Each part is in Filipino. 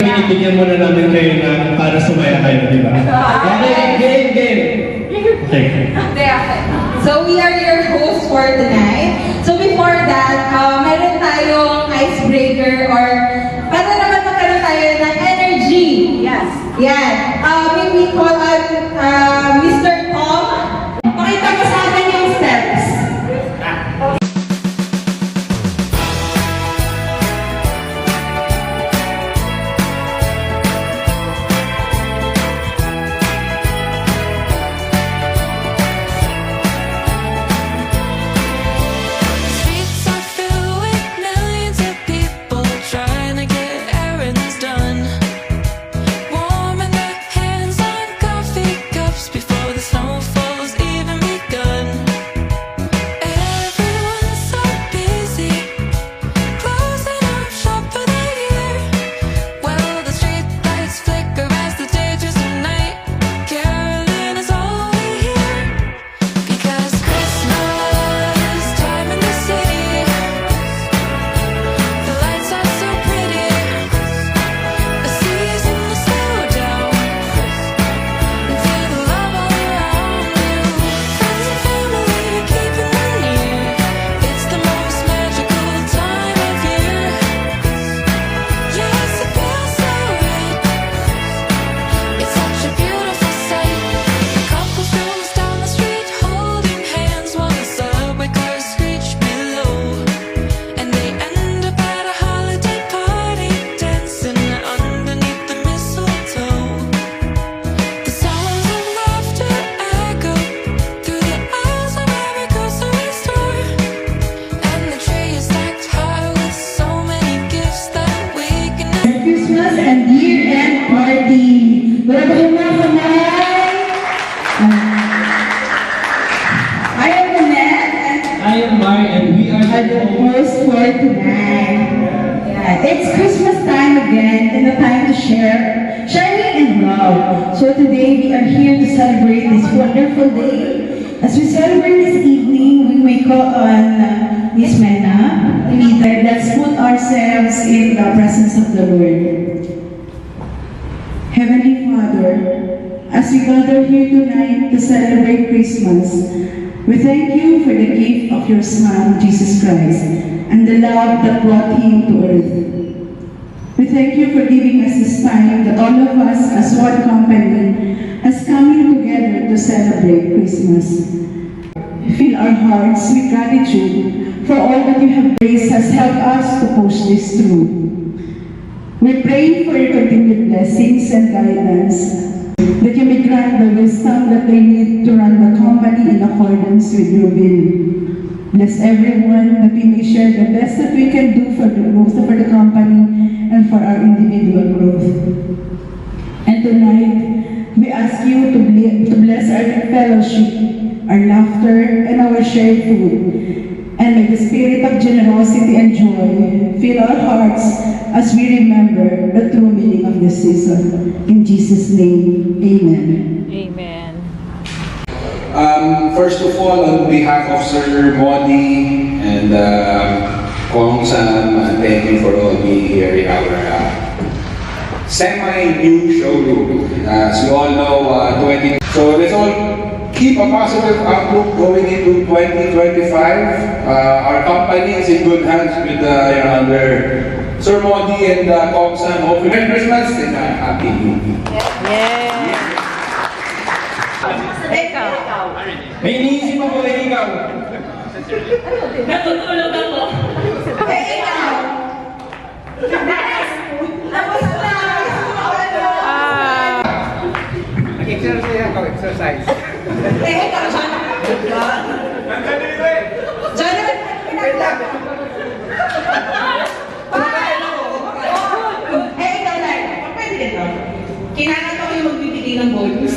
Binibigyan muna namin kayo na para sumaya kayo, di ba? Okay, game! Okay. So we are your hosts for tonight. So before that, meron tayong icebreaker or para naman magkaroon tayo ng energy. Yes. Yan. We call on Mr. Tom. Pakita mo sa akin yung steps. The host for tonight. Yeah, it's Christmas time again and a time to share, sharing and love. So today we are here to celebrate this wonderful day. As we celebrate this evening, we may call on Miss Mena, the leader. Let's put ourselves in the presence of the Lord. Heavenly Father, as we gather here tonight to celebrate Christmas, we thank you for the gift of your Son, Jesus Christ, and the love that brought him to earth. We thank you for giving us this time that all of us as one company has come together to celebrate Christmas. Fill our hearts with gratitude for all that you have raised has helped us to push this through. We pray for your continued blessings and guidance, that you may grant the wisdom that they need to run the company in accordance with your will. Bless everyone, that we may share the best that we can do for the growth of the company and for our individual growth. And tonight, we ask you to bless our fellowship, our laughter, and our shared food. And may the spirit of generosity and joy fill our hearts as we remember the true meaning of this season. In Jesus' name, amen. Amen. First of all, on behalf of Sir Modi and Kong Sam, thank you for all being here in our semi-new showroom. As you all know, so let's all keep a positive outlook going into 2025. Our company is in good hands with under Sir Modi and Kong Sam. Hopefully, Merry Christmas and Happy New Year. Yeah. May iniisip ako na ikaw. Natutulog ako. Ikaw! Nag-exercise ako, exercise. Ikaw, John. John, pinagdag. Ikaw lang. Pwede rin ako. Kinakanta ko yung magbibigay ng bonus.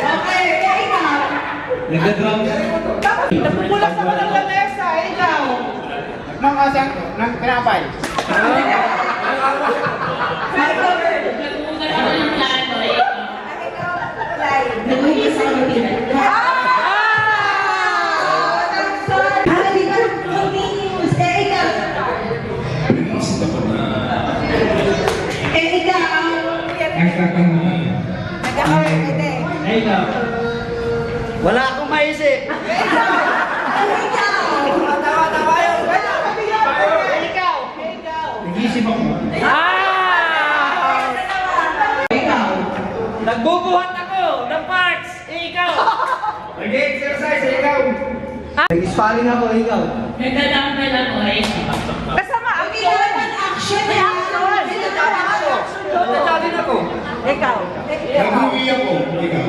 Okay, ikaw. Nagdadrum. Napupulas ako ng lamesa, ikaw. Nang asang, nang tinapay. Nag-uwis ako ng pinag. Hindi ka continuous. Ikaw. Nag-spelling ako, ikaw. Nagdadampay lang ko eh. Kasama, ang Kailangan action eh. Nagdadin ako. Ikaw. Nag-uwi ako, ikaw.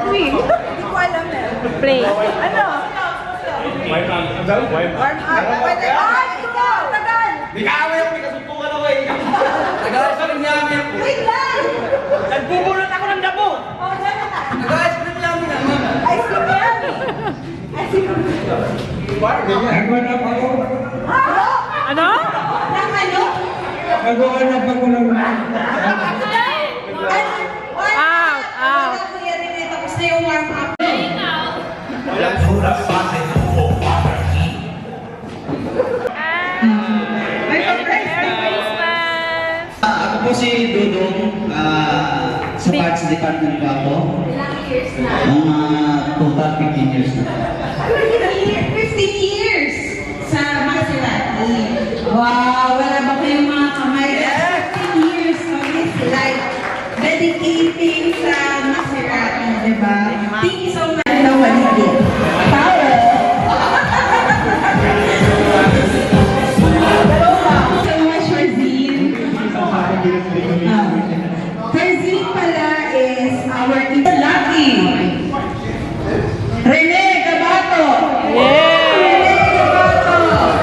Uwi. Hindi ko alam eh. Play. Ano? Warm up. Pwede. Ay, ikaw! Tagal! Nag-aaway ako, may kasumpungan ako eh. Tagal sa rin namin ako. Wait lang! Nagbubulot ako ng dabo. Oh, gano'n na. Tagal sa rin namin naman. Ice cream yan. Ice cream. Nag-one up ako. Ano? Nang ano? Nag-one up ako ng... Out, out. Kuya Rene, tapos na yung warm up. Merry Christmas! Ako po si Dudong, sa parts department po ako. Ilang years na? Mga total 15 years na. 15 years sa Maserati. Wow, wala ba kayong mga kamay? 15 years of his life dedicating sa Maserati, di ba? Thank you so much. No one did. Power! So much, Farzine. Farzine pala is our lucky. Rene Gabato. Rene Gabato.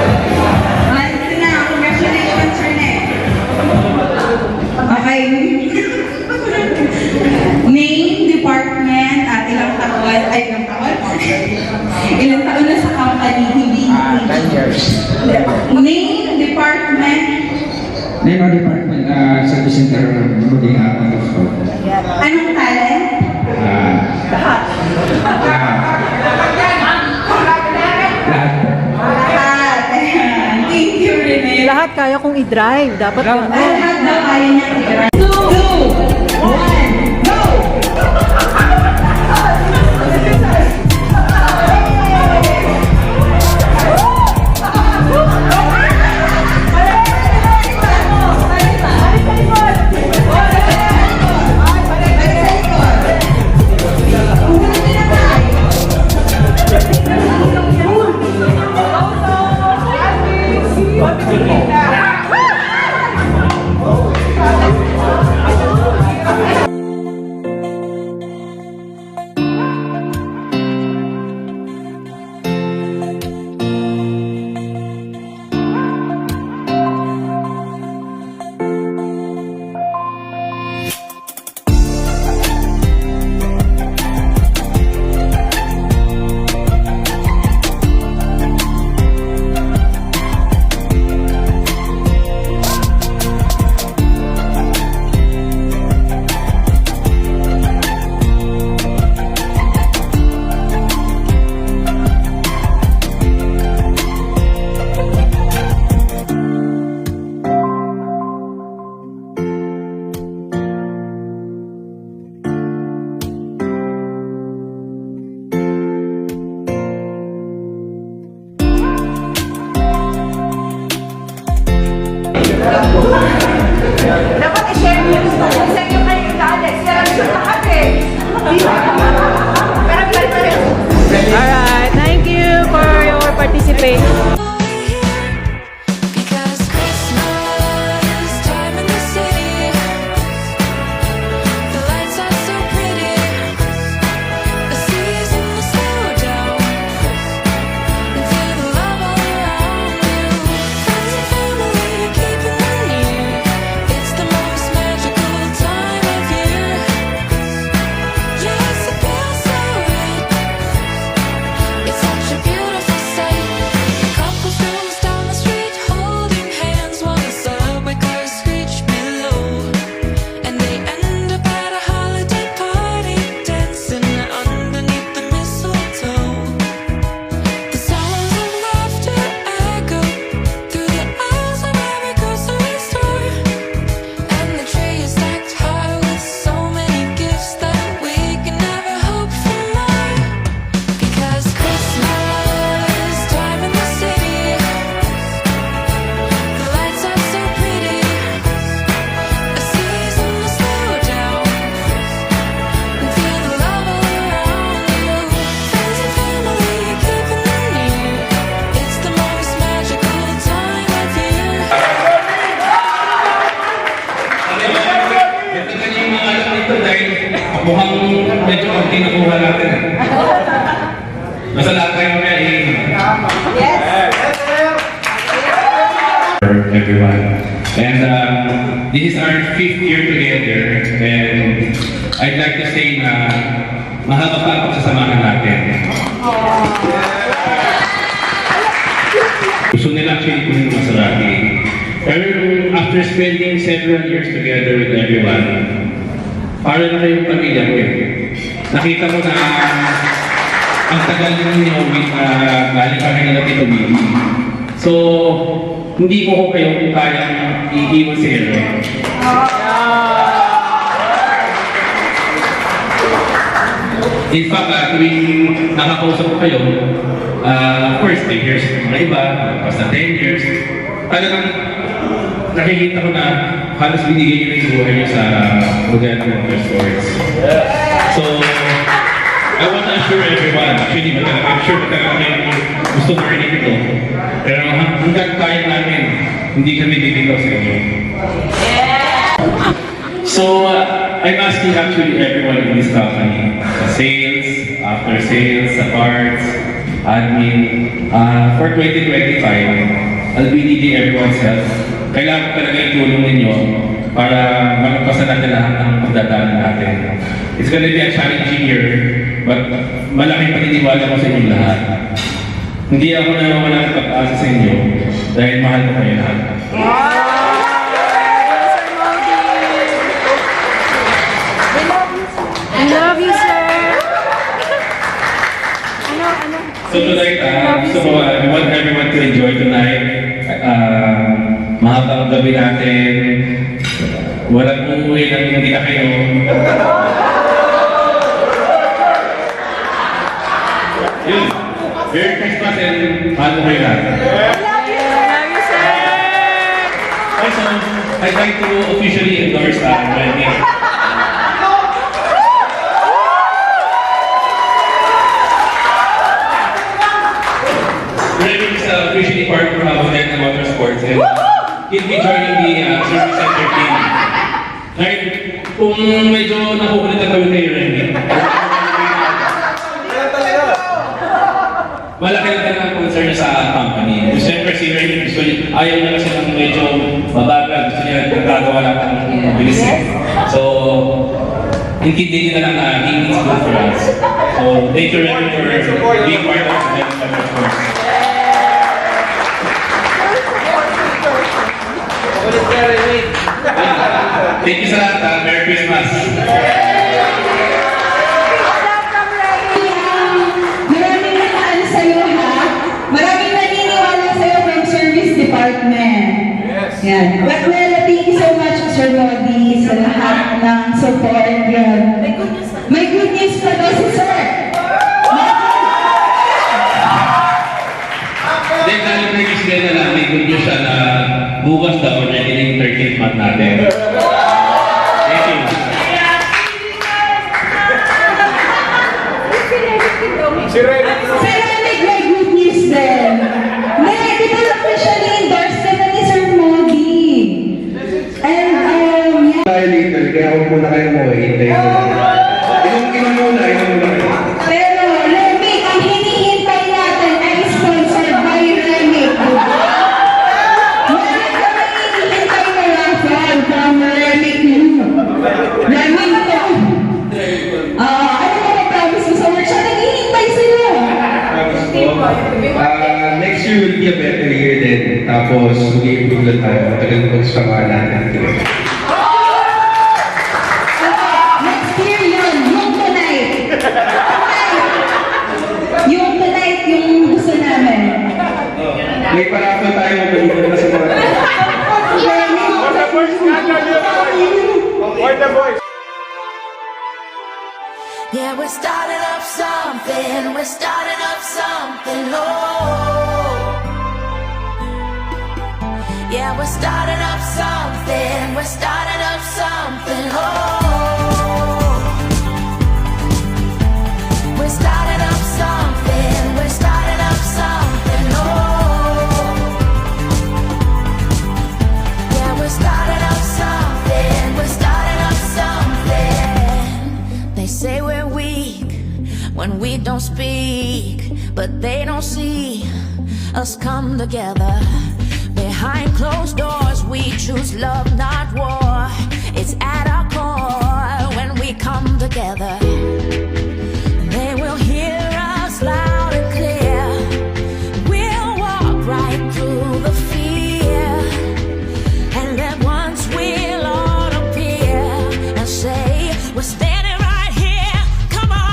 Ito na, congratulations, Rene. Okay. Name, department, at ilang taon, ilang taon na sa company, hindi 10 years. Name, department, Name of department, service center, maging anong talent? lahat. Lahat. Thank you, Rene. Lahat kaya kong i-drive. Dapat Lahat na kaya niya i-drive. 2, 1, go! Ano? mukhang medyo konti nakuha natin. Nasa lahat tayo mamaya for everyone. And this is our 5th year together, and I'd like to say na mahaba pa ang pagsasamahan natin. Gusto nila actually kung Maserati. Pero after spending several years together with everyone, para na kayong pamilya ko eh. Nakita mo na ang tagal ninyo with galing kami nila Tito Bibi. So, hindi ko kayo kayang iiwan si Hero. In fact, tuwing nakakausap ko kayo, of course, 10 years mga iba, basta 10 years, talagang nakikita ko na halos binigay nyo yung buhay nyo sa Lugano Motorsports. So, I want to assure everyone, actually, I'm sure talaga kayo gusto marinig ito. Pero hanggang kaya namin, hindi kami bibitaw sa inyo. So, I'm asking actually everyone in this company, sa sales, after sales, sa parts, admin, for 2025, I'll be needing everyone's help. Kailangan talaga itulong ninyo para malagpasan natin lahat ng pagdadaanan natin. It's gonna be a challenging year, but malaking paniniwala ko sa inyo lahat. Hindi ako nawawala ng pag-asa sa inyo dahil mahal ko kayo lahat. I love you, sir. Ano? So tonight, we want everyone to enjoy tonight. Mahabang gabi natin. Walang umuwi na hindi na kayo. Yun. Merry Christmas and mahal ko kayo lahat. Love you, sir. Also, I'd like to officially endorse Remy. Remy is officially part of Lugano Motorsports and he'll be joining the service center team. Right? Kung medyo nakukulit ang gawin kayo, Remy. Malaki na talaga ang concern niya sa company. Siyempre si Remy, ayaw niya kasi ng medyo mabagal. Gusto niya nagagawa lang ng mabilis. So, intindihin na lang na he is good for us. So, thank you Remy for being part of the next Motorsports. Thank you sa lahat. Merry Christmas. Maraming nakaan sa'yo, ha? Maraming naniniwala sa'yo from service department. Yan. But well, thank you so much, Sir Modi, sa lahat ng support. Yan. May good news pa daw si Sir. Then, dahil nag-isip na lang, may good news siya na bukas daw already yung 13th month natin. Thank you. Si Rene. Sir Alex, may good news din. Di ba officially endorsed na ni Sir Modi? And, yeah. Tayo later, kaya huwag muna kayo mo, hintayin mo lang. Inom muna kayo. Pero, Remic, ang hinihintay natin ay sponsored by Remic. Meron kami hinihintay na raffle from Remic Lu. Remic to. Ano mo promise ko sa workshop? Naghihintay sila. Next year will be a better year din. Tapos, mag-i-improve lang tayo. Matagal na pagsasamahan natin. Next year yun, yung tonight. Yung tonight, yung gusto namin. May paraffle tayo, mabalikan na sa mga For the boys, for the boys. Yeah, we're starting up something, oh. Yeah, we're starting up something, oh. We're starting up something, oh. Yeah, we're starting up something, don't speak, but they don't see us come together. Behind closed doors, we choose love, not war. It's at our core when we come together. They will hear us loud and clear. We'll walk right through the fear, and then once we'll all appear and say, we're standing right here. Come on.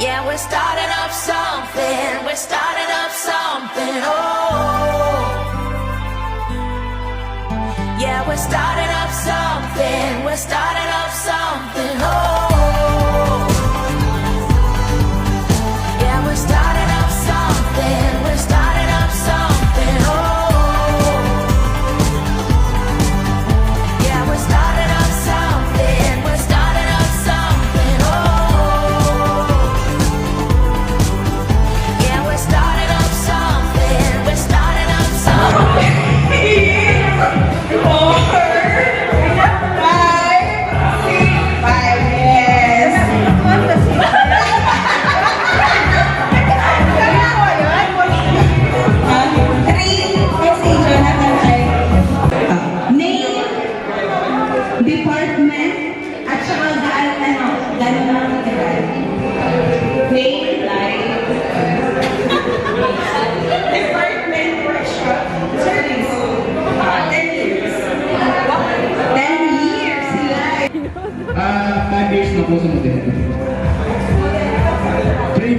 Yeah, we're starting up something. We're starting up something. Oh, yeah, we're starting up something. We're starting up something. Oh, yeah, we're starting up something. We're starting up something. Oh, yeah, we're starting up something. We're starting up something. Oh, yeah, we're starting up something. We're starting up something. Name, department, at saka gano'n na matagal. Name, like, department, workshop, service, 10 years. 10 years, like. 5 years na po sa modelo. 3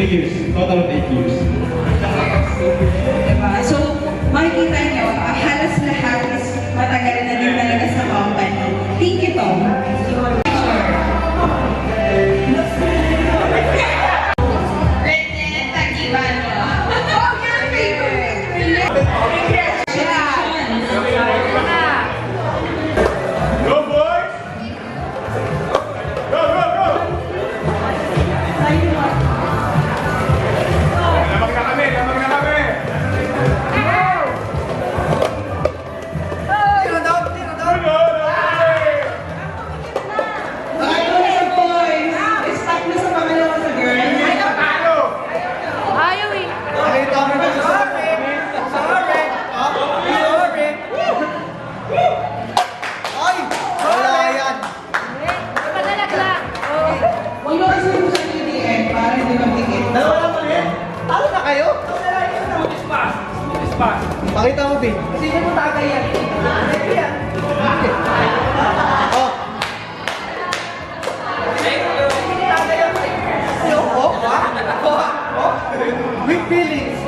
years. Total of 8 years. Diba? So, makikita nyo, halos lahat is matagal na din talaga sa company. Thank you, Tom. Renette Tagibano. Oh, your favorite! Congratulations! Go, boys! Go, go, go! Lamang na kami, lamang na kami! Okay, boys. Stop na sa pangalawa sa girls. Ayaw eh. Padalagla. Huwag mo kasi mo sa TDN para hindi magtikit. Talo na kayo? Pakita mo, Bing. Kasi hindi mo tagay yan. Oh. Weak feelings.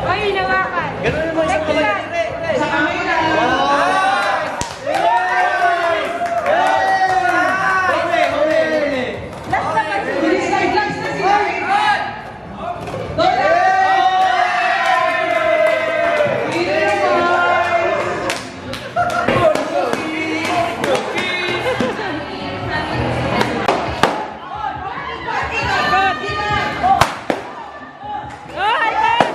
Ay, hinawakan. Sa kamera. Bilis na, glass na sila. Dora! Oh, high five.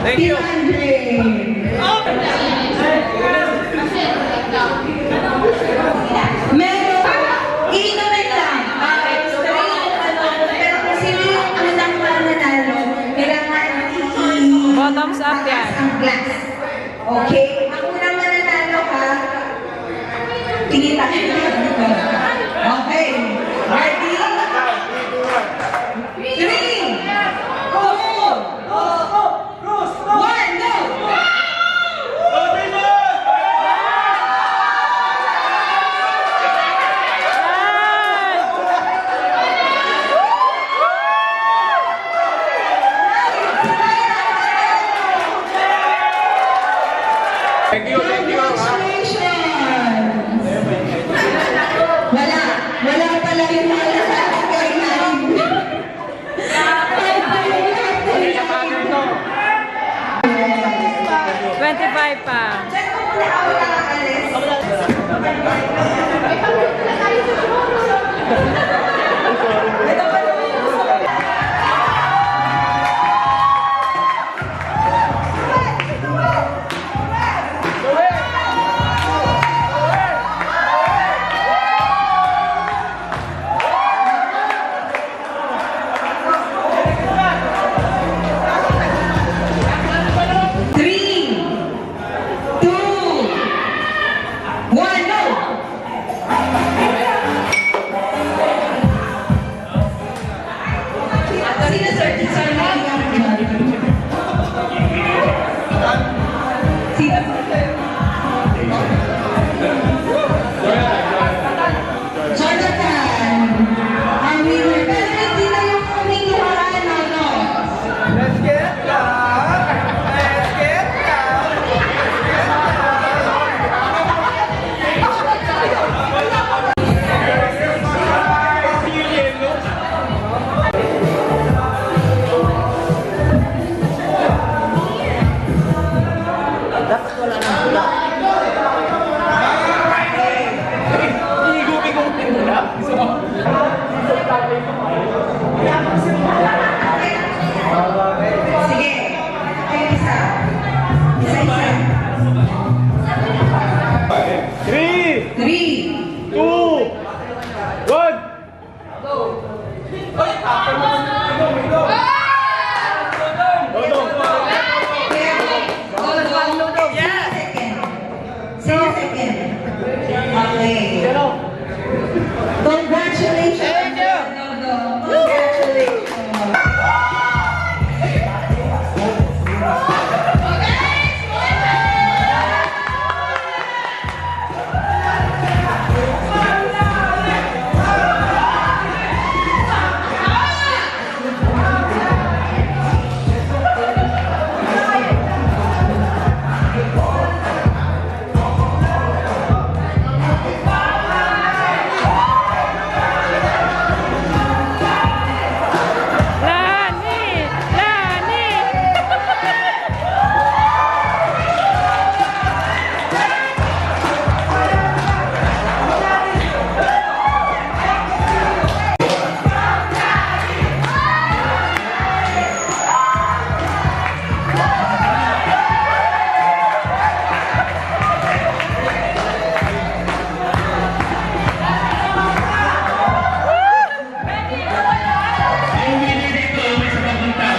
Thank you. Meron, iinumin lang. Pero kung sino yung unang mananalo, kailangan Bottoms up yan. ang glass. Okay? Ang unang mananalo ha, tingin tayo. Okay. Ready? 3, 4, Bye pa. Let's get down. Let's get down. Congratulations! Congratulations! Lani! Lani! Yung winner dito, may sa papunta.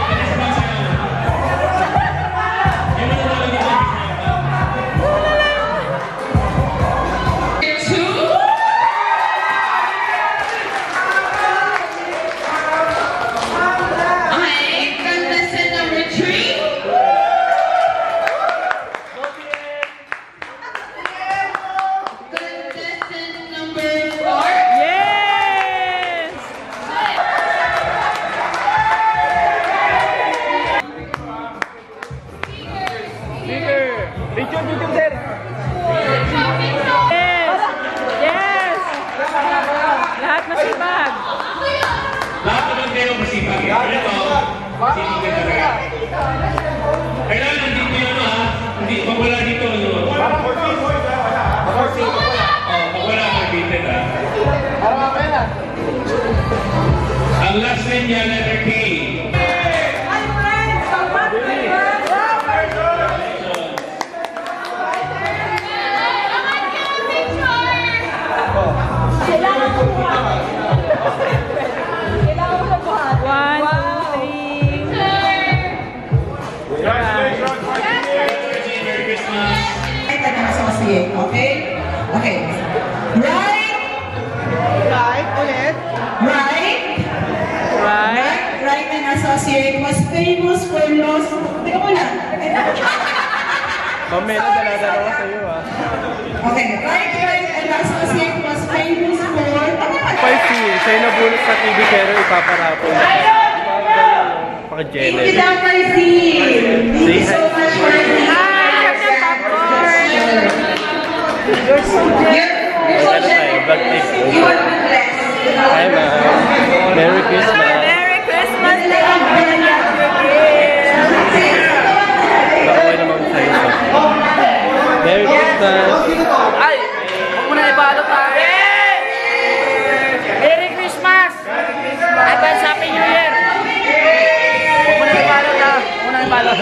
May sa pagsayaw. Yung mga tawag dito, Okay, contestant number 3. Contestant number 4. Yes! Yes! Yes! Lahat masipag. lahat naman kayo masipag. Ito, masipag ka talaga. Kailangan nandito yun, ha? Hindi, pag wala dito, ano? Pag wala, mag-beaten, ha? Ang last name niya, letter K. One, two, three. Merry Christmas. Ito na associate, okay? Okay. Right, Right, ulit. right, Right. right and associate was famous for lost... Teka muna. Mamaya na dala-dala ko sa'yo ah. Okay, right and associate was famous for... Tama ba? Sa'yo na bunot sa TV pero ipaparapol. Thank you, Dapper Z. Thank you so much for this. You're so generous. You are blessed. Hi ma'am. Merry Christmas. Merry Christmas! Nakaway naman sa'yo. Ay, huwag mo na ibalot na. Merry Christmas! Advance Happy New Year! Huwag mo na ibalot ha. Huwag mo na ibalot.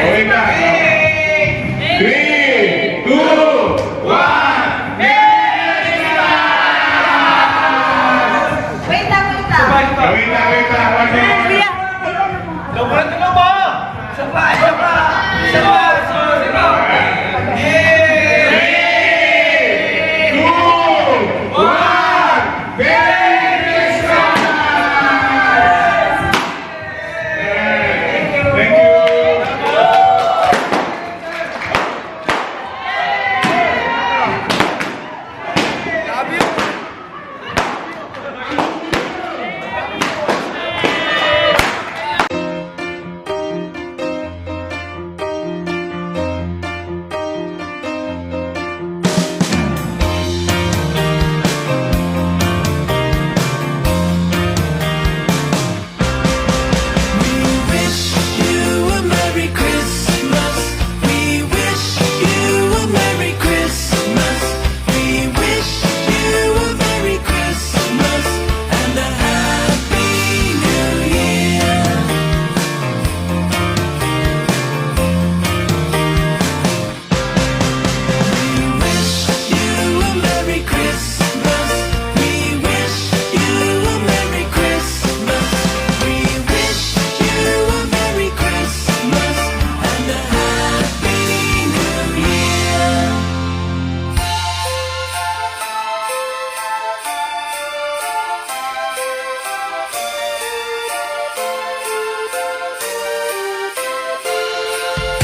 Okay na. 3, 2, 1. Wait lang. Wait na. Thank you.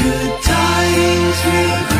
Good tidings will